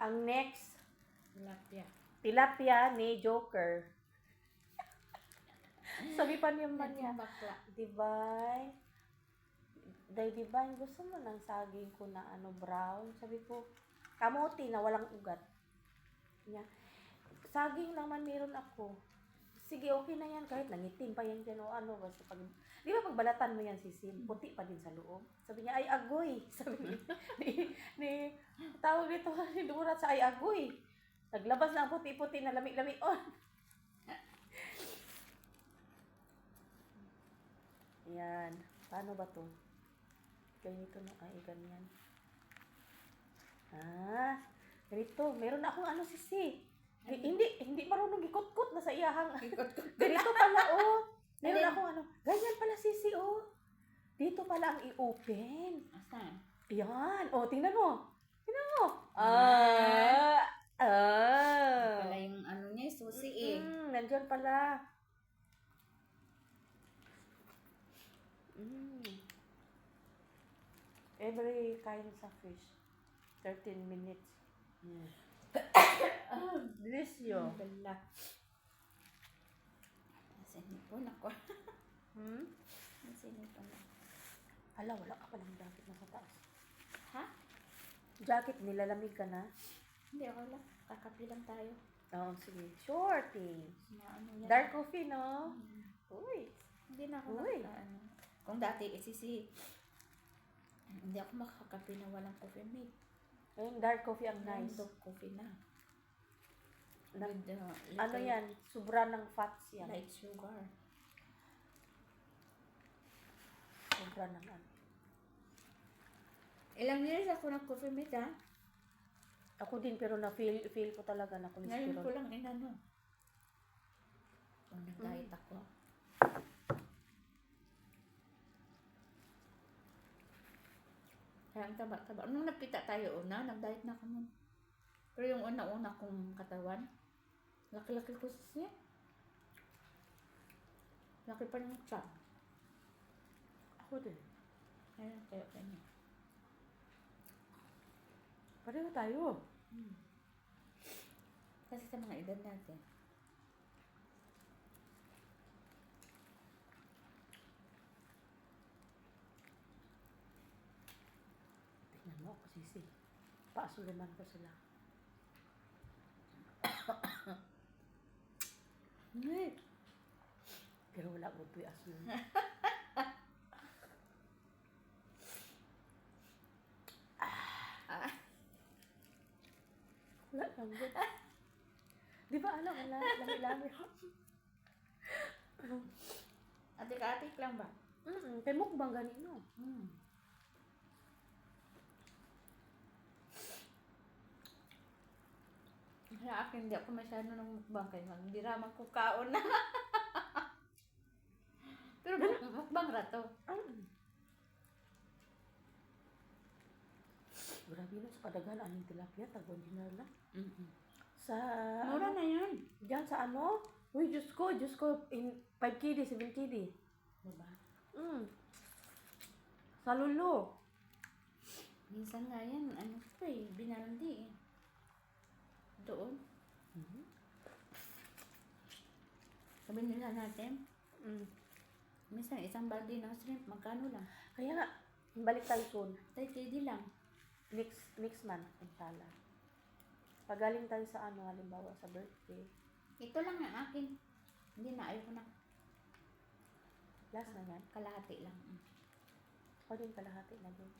Ang next, Tilapia. tilapia ni Joker. Sabi pa naman niya, Bakla. Divine, Divine, gusto mo ng saging ko na brown? Sabi ko, kamote na walang ugat. Niya, saging naman meron ako. Sige, okay na yan, kahit nangitim pa yan dyan o basta pag, di ba pagbalatan mo yan, sisim, puti pa din sa loob. Sabi niya, ay agoy. Sabi ni tawag dito, ni Durat sa ay agoy. Naglabas na ang puti-puti na lami-lami on. Yan. Paano ba to? Ganito na. Ay, ganyan. Ganito. Meron na akong sisi. Hindi marunong ikot-kot na sa iyahang. Ganito pala, Meron akong ganyan pala, sisi, Dito pala ang i-open. Asan? Yan. Tingnan mo. Tingnan mo. Pala yung niya, susi Nandyan pala. Every kind sa fish. 13 minutes. Delisyo. Bala. Nasinipon ako. Nasinipon ako. Hala, wala ka palang jacket na sa taas. Ha? Jacket, nilalamig ka na? Hindi, ako lang. Kakapi lang tayo. Oo, sige. Shorty. Yan? Dark coffee, no? Uy. Hindi na ako Kung dati, hindi ako makakapi na walang coffee mate. Ayun, dark coffee ang nice. Dark coffee na. With, yan? Sobra ng fats yan. Light sugar. Sobra ng Ilang years ako ng coffee mate, ha? Ako din, pero na-feel ko talaga na Ngayon cholesterol. ko lang Kung nag-diet ako. Kaya ang taba-taba. Nung nagkita tayo nag-diet na ako nun. Pero yung una-una kong katawan, laki-laki ko siya. Laki pa ng tiyan. Ako din. Ayun, kaya kanya. Pareho tayo. Kasi sa mga edad natin. Tingnan mo ako, sisi. Paasuluman ko sila. Pero wala ko ito'y asul. Wala lang good. Di ba lami-lami. Atik-atik lang ba? Kay mukbang ganino. Sa akin, hindi ako masyado ng mukbang kaya hindi ramang ko kaon na. Pero mukbang rato. Grabe na sa kadagan aning tilapia, tagwan dinar lang. Sa Mura na yan. Diyan sa Uy, Diyos ko, in 5 KD, 7 KD. Diba? Sa lulo. Minsan nga yan, binalandi doon. Sabi nila natin, minsan isang balde ng shrimp, magkano lang? Kaya nga, balik tayo soon. 30 lang. Next month, inshallah. Pagaling tayo sa halimbawa sa birthday. Ito lang ang akin. Hindi na, ayoko na. Last na yan. Kalahati lang. Ako din kalahati na din.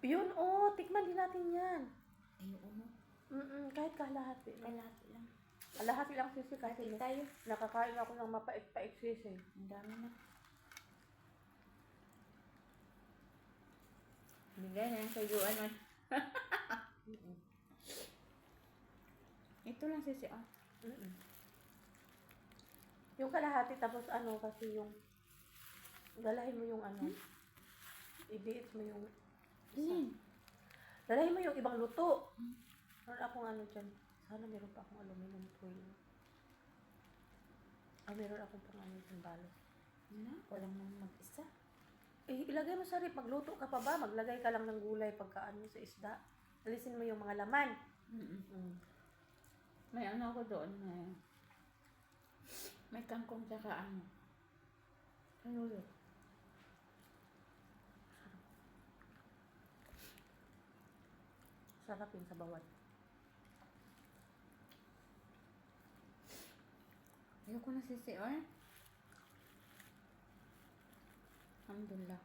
Yun, tikman din natin yan. Ayoko mo. Kahit kalahati. Kalahati lang. Kalahati lang sisi kasi Kalahati tayo. nakakain ako ng mapait-pait sisi. Ang dami na. Bigay na yung kayuan mo. Ito lang sisi, Yung kalahati tapos kasi yung dalahin mo yung ibiit mo yung isa. Dalahin mo yung ibang luto. Meron akong dyan. Sana meron pa akong aluminum foil. Meron akong pang dyan balos. Walang mag-isa. ilagay mo sa rip, magluto ka pa ba? Maglagay ka lang ng gulay pagkaan mo sa isda. Alisin mo yung mga laman. Mm. May ano ako doon na may kangkong tsaka ano. Ano yun? Sarap yung sabawan. Ayoko na sisi, eh. Alhamdulillah.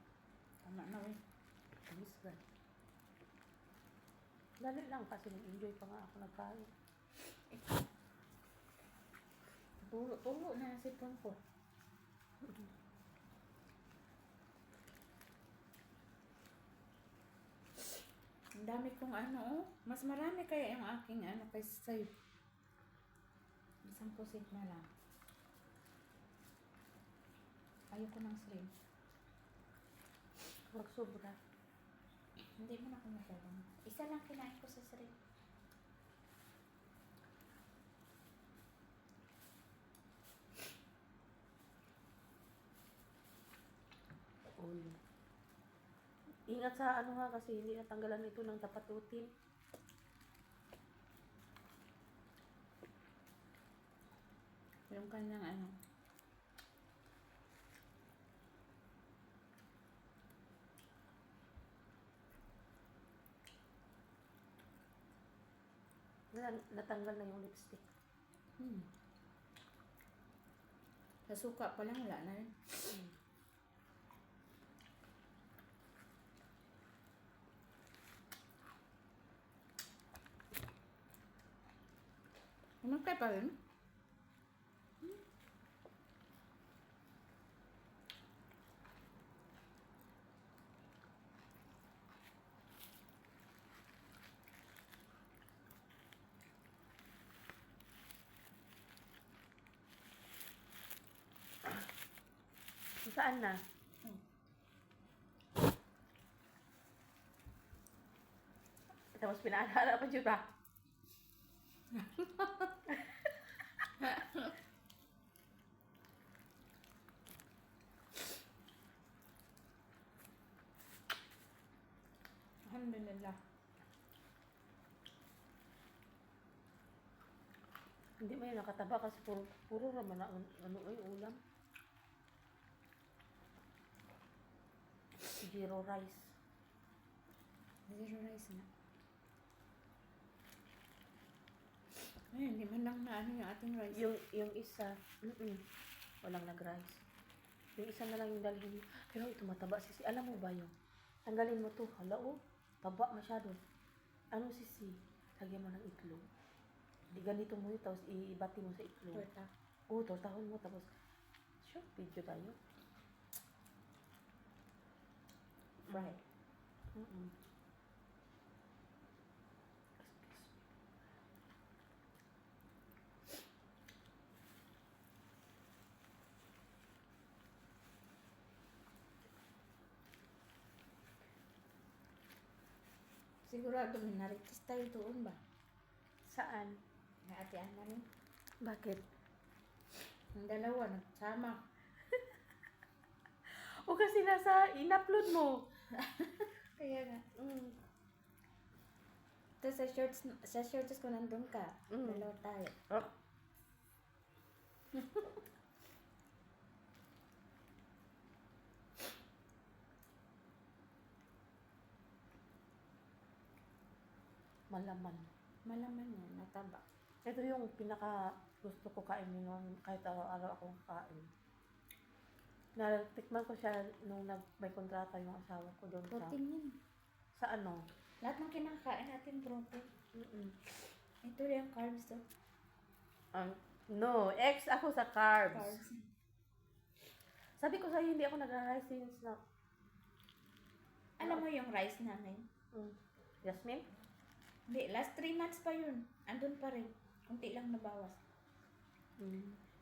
Tama na, eh. Tamis ka. Dali lang kasi nag-enjoy pa nga ako nagkain. Tulo na yung sipon ko. Ang dami kong ano, oh. Mas marami kaya yung aking ano kaysa sa'yo. Isang pusit na lang. Ayoko ng slim. Magsobra. Hindi mo na ako masyadong. Isa lang kinain ko sa srim. Ulo. Ingat sa ano ha kasi hindi natanggalan ito ng tapatutin. Yung kanyang ano. Natanggal na yung lipstick. Sa suka pa lang wala na rin. Umatay pa rin? Saan na? Tapos pinaalala pa dyan ba? Alhamdulillah. Hindi mo yun nakataba kasi puro raman na ano ay ulam. Zero rice. Zero rice na. Ay, hindi man lang na ano yung ating rice. Yung isa, walang nag-rice. Yung isa na lang yung dalhin. Pero ito mataba sisi. Alam mo ba yung tanggalin mo to. Hala oh, taba masyado. Ano sisi? Lagyan mo ng itlog. Di ganito mo yun, tapos ibati mo sa itlog. Torta. Oo, tortahon mo, tapos short video tayo. Fry. Sigurado may naritis tayo doon ba? Saan? Na ate Ana rin. Bakit? Ang dalawa nagsama. O kasi nasa in-upload mo. Kaya nga. Tapos sa shorts ko nandun ka. Dalawa tayo. Oh. Malaman. Malaman yan, nataba. Ito yung pinaka gusto ko kainin nung kahit araw-araw akong kain. Natikman ko siya nung may kontrata yung asawa ko doon Protein yan. sa ano? Lahat ng kinakain natin protein. Ito yung carbs to. No, X ako sa carbs. Carbs. Sabi ko sa'yo, hindi ako nag-rice since na... Alam mo yung rice namin? Yasmin? Hindi, last 3 months pa yun. Andun pa rin. Kunti lang nabawas.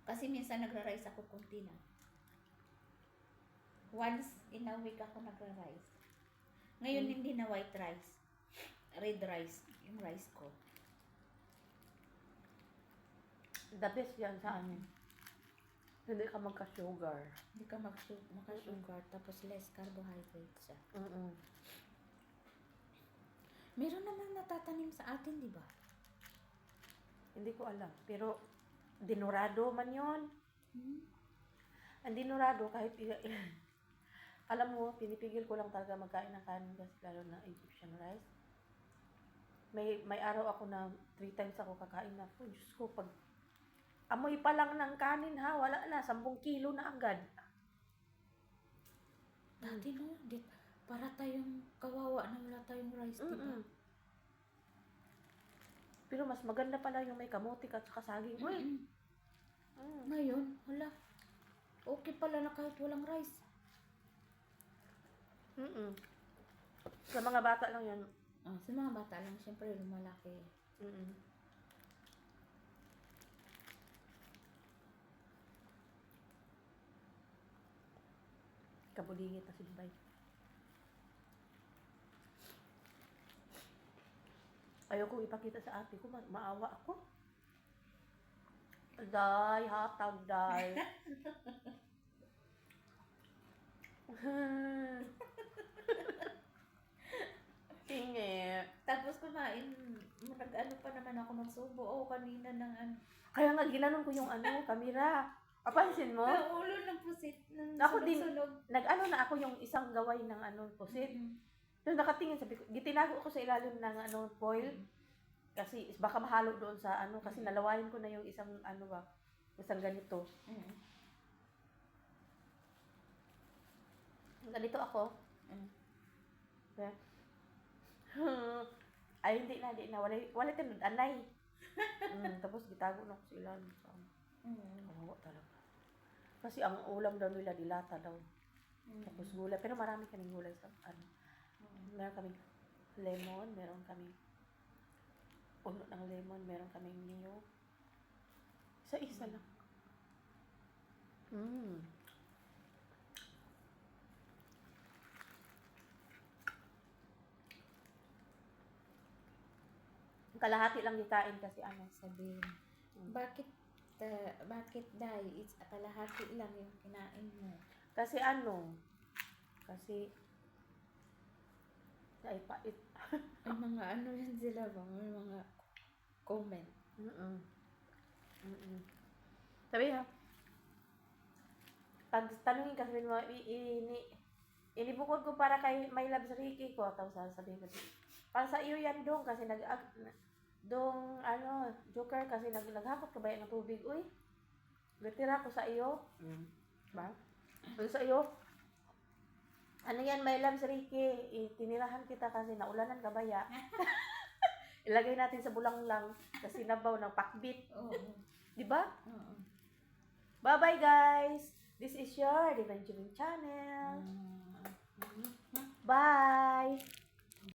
Kasi minsan nagra-rice ako kunti lang. Once in a week ako nagra-rice. Ngayon hindi na white rice. Red rice. Yung rice ko. The best yan sa amin. Hindi ka magka-sugar. Hindi ka maka-sugar, tapos less carbohydrates siya. Mm-mm. Meron namang natatanim sa atin, di ba? Hindi ko alam. Pero, dinurado man yon. Hmm? Ang dinurado, kahit alam mo, pinipigil ko lang talaga magkain ng kanin kasi lalo na Egyptian rice. May araw ako na 3 times ako kakain na. Oh, Diyos ko, pag amoy pa lang ng kanin ha, wala na, 10 kilo na agad. Dati no, para tayong kawawa na wala tayong rice, di ba? Mm-mm. Pero mas maganda pala yung may kamote at saka saging. Uy! Mm-mm. Mm. Ngayon, wala. Okay pala na kahit walang rice. Mm-mm. Sa mga bata lang yan. Sa mga bata lang, syempre lumalaki. Mm-mm. Kabulingit na si Dubai. Ayoko ipakita sa ate ko, maawa ako. Day, hatag, day. Singit. Tapos kumain, nag-ano pa naman ako magsubo. Kanina ng ano. Kaya nga ginanon ko yung kamera. Papansin mo? Ulo ng pusit. Ako din. Sunog. Nag-ano na ako yung isang gaway ng pusit. Nung nakatingin, sabi ko, gitinago ko sa ilalim ng foil. Kasi baka mahalo doon sa kasi nalawayan ko na yung isang isang ganito. Ganito ako. Okay. Ay, hindi na. Wala tinod, anay. Tapos gitago na ko sa ilalim. Kawawa talaga. Kasi ang ulam daw nila, dilata daw. Tapos gulay. Pero marami kaming gulay sa Meron kaming lemon, meron kaming puno ng lemon, meron kaming niyo. Isa-isa lang. Kalahati lang gikain kasi Sabihin, bakit dahil it's kalahati lang yung kinain mo? Kasi kasi ay pait. May mga ano yan sila ba? May mga comment. Sabi ha, pag tanungin kasi mo, inibukod ko para kay My Loves Ricky ko, tapos sasabihin ko, para sa iyo yan dong, kasi Joker, kasi naghakot ka ba yan ng tubig, uy, gatira ko sa iyo, ba? Sa iyo, ano yan, My Loves Ricky, tinirahan kita kasi naulanan ka ba ya? Ilagay natin sa bulang lang, kasi nabaw ng pakbit. Di ba? Bye-bye guys! This is your Divine Channel. Bye!